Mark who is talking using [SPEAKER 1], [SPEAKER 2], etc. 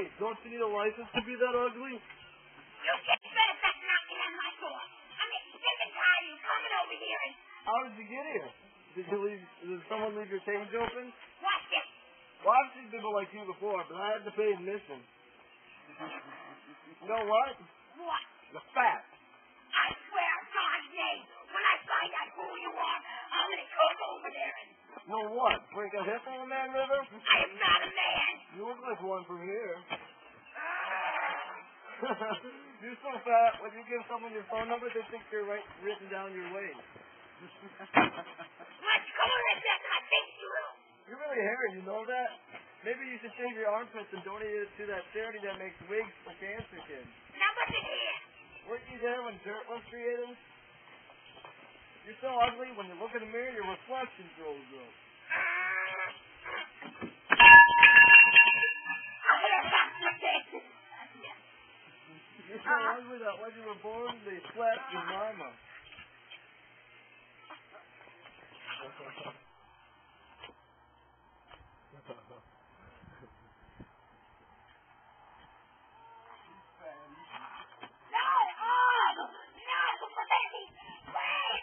[SPEAKER 1] Hey, don't you need a license to be that ugly?
[SPEAKER 2] You just better stop knocking on my door. I'm sick and tired of you coming over here and...
[SPEAKER 1] How did you get here? Did someone leave your cage open?
[SPEAKER 2] Watch it.
[SPEAKER 1] Well, I've seen people like you before, but I had to pay admission. You know what?
[SPEAKER 2] What?
[SPEAKER 1] You're fat.
[SPEAKER 2] I swear on God's name, when I find out who you are, I'm going to come over there and...
[SPEAKER 1] You know what? Brink a hip on the Man River?
[SPEAKER 2] I am not a man.
[SPEAKER 1] You look like one from here. You're so fat, when you give someone your phone number, they think you're written down your waist.
[SPEAKER 2] Let's go on like that, and I think you will.
[SPEAKER 1] You're really hairy, you know that? Maybe you should shave your armpits and donate it to that charity that makes wigs for cancer kids.
[SPEAKER 2] Now listen here.
[SPEAKER 1] Weren't you there when dirt was created? You're so ugly, when you look in the mirror, your reflection throws up. You're so ugly that when you were born, they slapped your mama.
[SPEAKER 2] No! Wait!